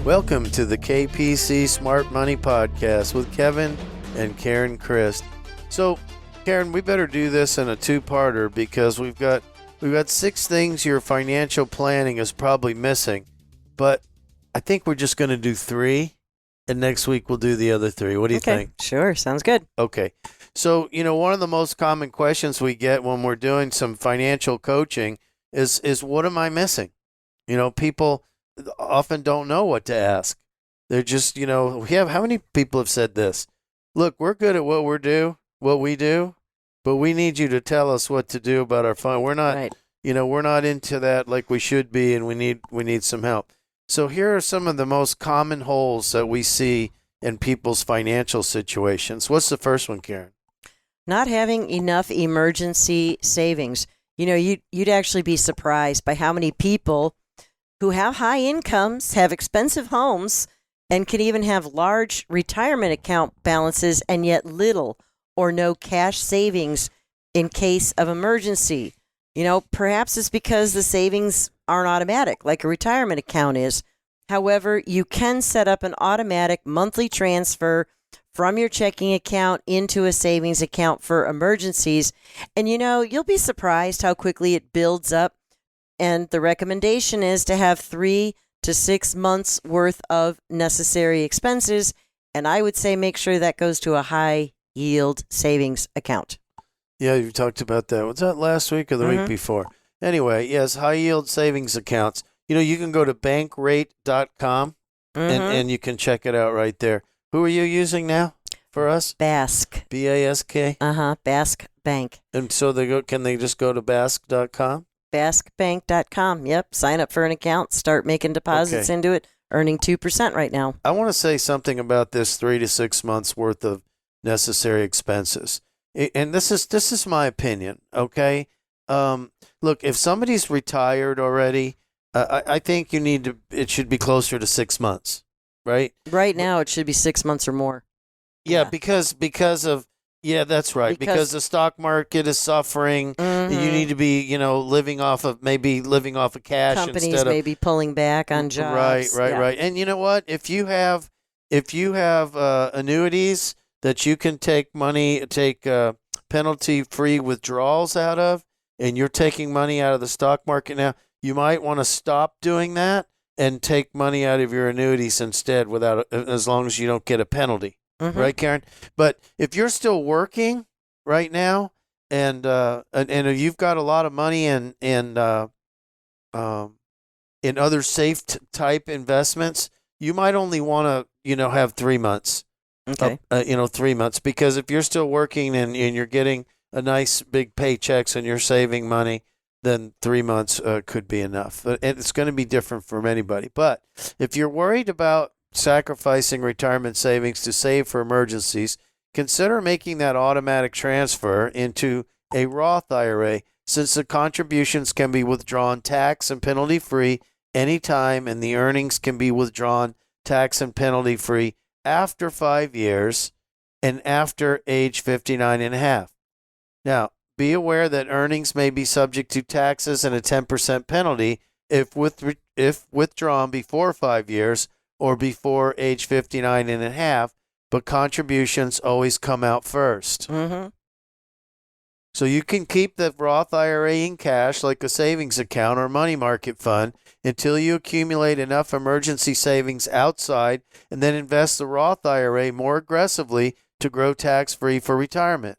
Welcome to the KPC Smart Money Podcast with Kevin and Karen Christ. So, Karen, we better do this in a two-parter because we've got 6 things your financial planning is probably missing, but I think we're just going to do 3, and next week we'll do the other 3. What do you think? Sure, sounds good. Okay. So, one of the most common questions we get when we're doing some financial coaching is what am I missing? People often don't know what to ask. They're just, how many people have said this? Look, we're good at what we do, but we need you to tell us what to do about our fund. We're not, Right. We're not into that like we should be, and we need some help. So here are some of the most common holes that we see in people's financial situations. What's the first one, Karen? Not having enough emergency savings. You'd actually be surprised by how many people who have high incomes, have expensive homes, and can even have large retirement account balances and yet little or no cash savings in case of emergency. Perhaps it's because the savings aren't automatic like a retirement account is. However, you can set up an automatic monthly transfer from your checking account into a savings account for emergencies. And you'll be surprised how quickly it builds up. And the recommendation is to have 3 to 6 months worth of necessary expenses. And I would say make sure that goes to a high yield savings account. Yeah, you talked about that. Was that last week or the week before? Anyway, yes, high yield savings accounts. You can go to bankrate.com and you can check it out right there. Who are you using now for us? Bask. BASK? Bask Bank. And so can they just go to bask.com? BaskBank.com. Yep. Sign up for an account, start making deposits into it, earning 2% right now. I want to say something about this 3 to 6 months worth of necessary expenses. And this is my opinion, okay? Look, if somebody's retired already, I think it should be closer to 6 months, right? Right now, it should be 6 months or more. Yeah. because of, yeah, that's right. Because the stock market is suffering. You need to be, living off of cash companies instead of may be pulling back on jobs. Right. And you know what? If you have annuities that you can take penalty-free withdrawals out of, and you're taking money out of the stock market now, you might want to stop doing that and take money out of your annuities instead, as long as you don't get a penalty. Right, Karen? But if you're still working right now and you've got a lot of money in other safe type investments, you might only want to, have 3 months. Okay. 3 months, because if you're still working and you're getting a nice big paychecks and you're saving money, then 3 months could be enough. And it's going to be different from anybody. But if you're worried about sacrificing retirement savings to save for emergencies, consider making that automatic transfer into a Roth IRA, since the contributions can be withdrawn tax and penalty free anytime, and the earnings can be withdrawn tax and penalty free after 5 years and after age 59 and a half. Now, be aware that earnings may be subject to taxes and a 10% penalty if withdrawn before 5 years or before age 59 and a half, but contributions always come out first. So you can keep the Roth IRA in cash like a savings account or money market fund until you accumulate enough emergency savings outside, and then invest the Roth IRA more aggressively to grow tax-free for retirement.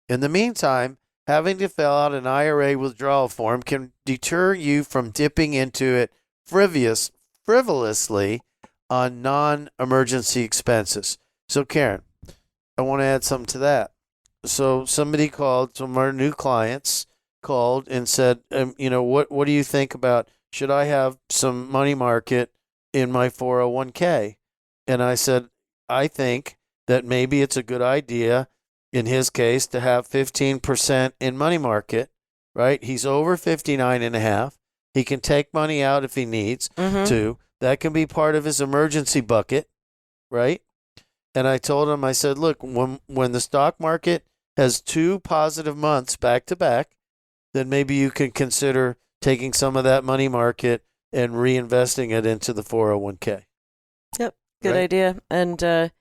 In the meantime, having to fill out an IRA withdrawal form can deter you from dipping into it frivolously on non-emergency expenses. So, Karen, I want to add something to that. So some of our new clients called and said, what do you think about, should I have some money market in my 401k? And I said, I think that maybe it's a good idea, in his case, to have 15% in money market, right? He's over 59 and a half. He can take money out if he needs to. That can be part of his emergency bucket, right? And I told him, I said, look, when the stock market has 2 positive months back to back, then maybe you can consider taking some of that money market and reinvesting it into the 401k. Yep. Good Right. idea. And,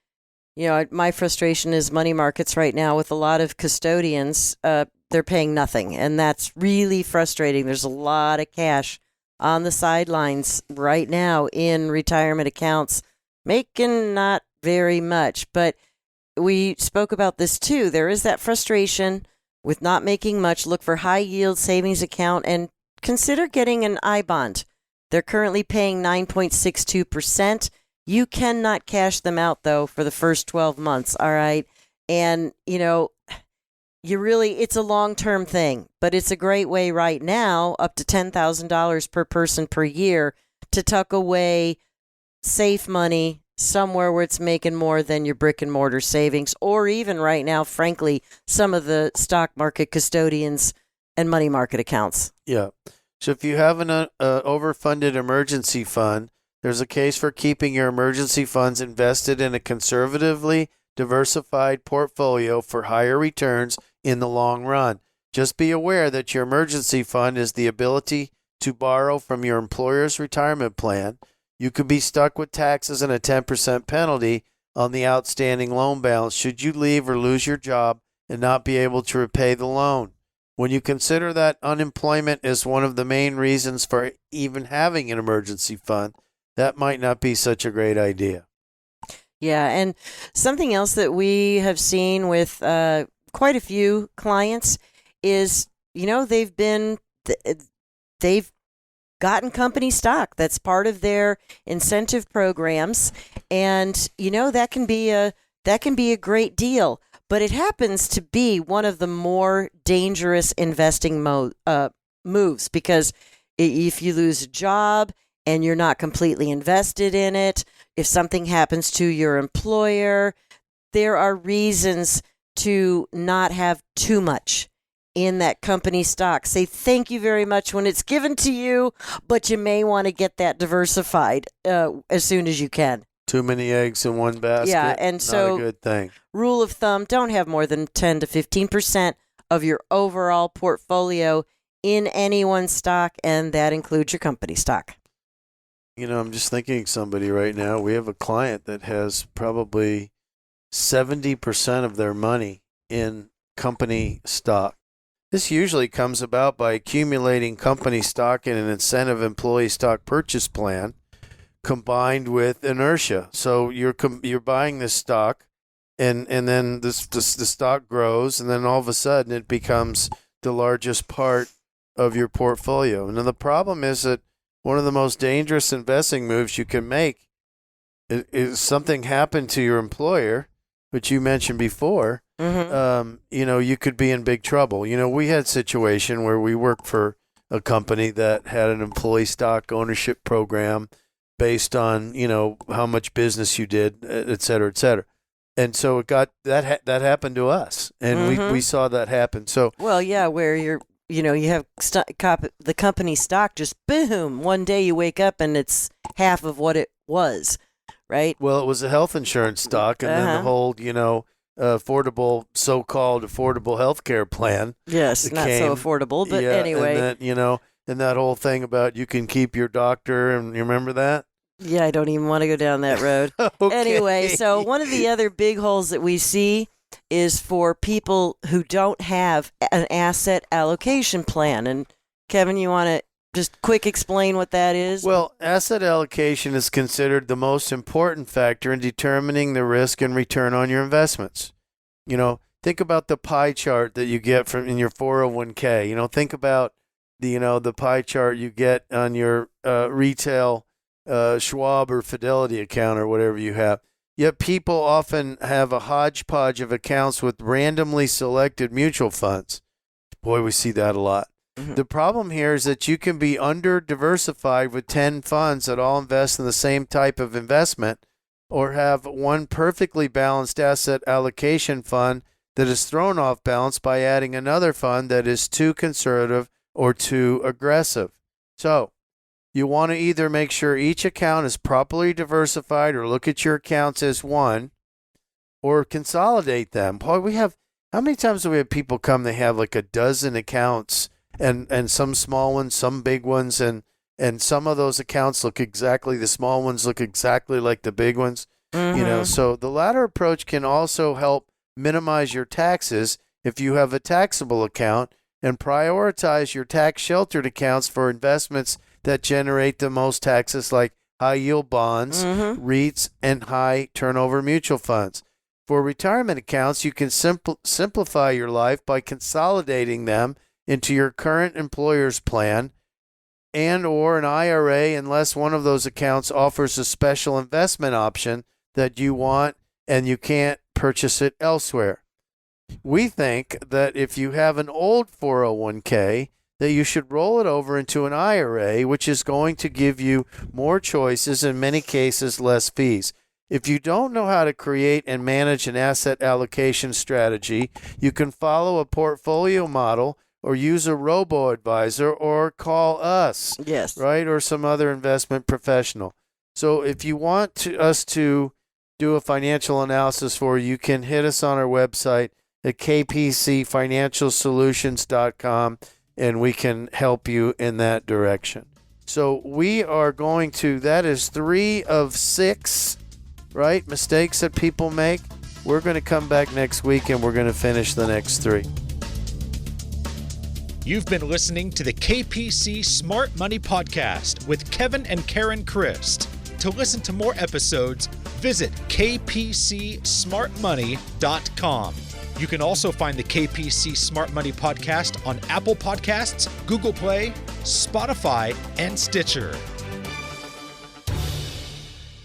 my frustration is money markets right now with a lot of custodians. They're paying nothing. And that's really frustrating. There's a lot of cash on the sidelines right now in retirement accounts, making not very much. But we spoke about this too. There is that frustration with not making much. Look for high yield savings account and consider getting an I bond. They're currently paying 9.62%. You cannot cash them out though for the first 12 months. All right. And, it's a long term thing, but it's a great way right now, up to $10,000 per person per year, to tuck away safe money somewhere where it's making more than your brick and mortar savings, or even right now, frankly, some of the stock market custodians and money market accounts. Yeah. So if you have an overfunded emergency fund, there's a case for keeping your emergency funds invested in a conservatively diversified portfolio for higher returns in the long run. Just be aware that your emergency fund is the ability to borrow from your employer's retirement plan. You could be stuck with taxes and a 10% penalty on the outstanding loan balance should you leave or lose your job and not be able to repay the loan. When you consider that unemployment is one of the main reasons for even having an emergency fund, that might not be such a great idea. Yeah, and something else that we have seen with quite a few clients is, they've gotten company stock. That's part of their incentive programs, and that can be a great deal. But it happens to be one of the more dangerous investing moves, because if you lose a job and you're not completely invested in it, if something happens to your employer, there are reasons to not have too much in that company stock. Say thank you very much when it's given to you, but you may want to get that diversified as soon as you can. Too many eggs in one basket. Yeah, and so not a good thing. Rule of thumb, don't have more than 10 to 15% of your overall portfolio in any one stock, and that includes your company stock. I'm just thinking of somebody right now. We have a client that has probably 70% of their money in company stock. This usually comes about by accumulating company stock in an incentive employee stock purchase plan combined with inertia. So you're buying this stock, and then the stock grows, and then all of a sudden it becomes the largest part of your portfolio. Now the problem is that one of the most dangerous investing moves you can make is something happened to your employer, which you mentioned before. Mm-hmm. You could be in big trouble. We had a situation where we worked for a company that had an employee stock ownership program based on, how much business you did, et cetera, et cetera. And so it got that happened to us, and Mm-hmm. we saw that happen. So, well, yeah, where you have the company stock, just boom, one day you wake up and it's half of what it was, right? well, it was a health insurance stock, and then the whole, so-called affordable health care plan. Yes, not so affordable, but anyway. And then, and that whole thing about you can keep your doctor, and you remember that? Yeah, I don't even want to go down that road. Okay. Anyway, so one of the other big holes that we see is for people who don't have an asset allocation plan. And Kevin, you want to just quick explain what that is? Well, asset allocation is considered the most important factor in determining the risk and return on your investments. Think about the pie chart that you get in your 401k. Think about the pie chart you get on your retail Schwab or Fidelity account or whatever you have. Yet people often have a hodgepodge of accounts with randomly selected mutual funds. Boy, we see that a lot. Mm-hmm. The problem here is that you can be under-diversified with 10 funds that all invest in the same type of investment, or have one perfectly balanced asset allocation fund that is thrown off balance by adding another fund that is too conservative or too aggressive. So, you want to either make sure each account is properly diversified, or look at your accounts as one, or consolidate them. Boy, how many times do we have people come, they have like a dozen accounts, and some small ones, some big ones, and And some of those accounts the small ones look exactly like the big ones. So the latter approach can also help minimize your taxes if you have a taxable account, and prioritize your tax sheltered accounts for investments that generate the most taxes, like high yield bonds, REITs, and high turnover mutual funds. For retirement accounts, you can simplify your life by consolidating them into your current employer's plan and or an IRA, unless one of those accounts offers a special investment option that you want and you can't purchase it elsewhere. We think that if you have an old 401k, that you should roll it over into an IRA, which is going to give you more choices, in many cases less fees. If you don't know how to create and manage an asset allocation strategy, you can follow a portfolio model or use a robo-advisor or call us, yes, right, or some other investment professional. So if you want us to do a financial analysis for you, you can hit us on our website at kpcfinancialsolutions.com, and we can help you in that direction. So we are going to, that is 3 of 6, right, mistakes that people make. We're going to come back next week and we're going to finish the next 3. You've been listening to the KPC Smart Money Podcast with Kevin and Karen Christ. To listen to more episodes, visit kpcsmartmoney.com. You can also find the KPC Smart Money Podcast on Apple Podcasts, Google Play, Spotify, and Stitcher.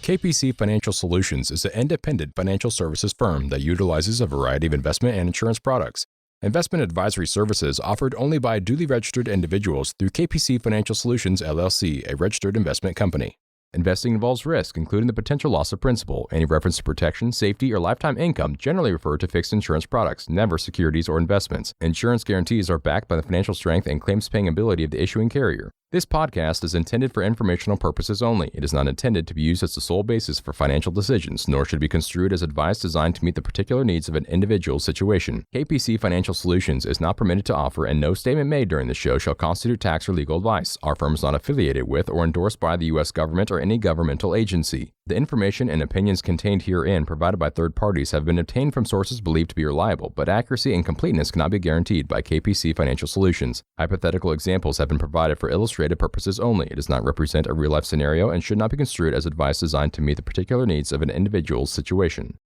KPC Financial Solutions is an independent financial services firm that utilizes a variety of investment and insurance products. Investment advisory services offered only by duly registered individuals through KPC Financial Solutions, LLC, a registered investment company. Investing involves risk, including the potential loss of principal. Any reference to protection, safety, or lifetime income generally refer to fixed insurance products, never securities or investments. Insurance guarantees are backed by the financial strength and claims-paying ability of the issuing carrier. This podcast is intended for informational purposes only. It is not intended to be used as the sole basis for financial decisions, nor should it be construed as advice designed to meet the particular needs of an individual's situation. KPC Financial Solutions is not permitted to offer, and no statement made during the show shall constitute tax or legal advice. Our firm is not affiliated with or endorsed by the U.S. government or any governmental agency. The information and opinions contained herein provided by third parties have been obtained from sources believed to be reliable, but accuracy and completeness cannot be guaranteed by KPC Financial Solutions. Hypothetical examples have been provided for illustrative purposes only. It does not represent a real-life scenario and should not be construed as advice designed to meet the particular needs of an individual's situation.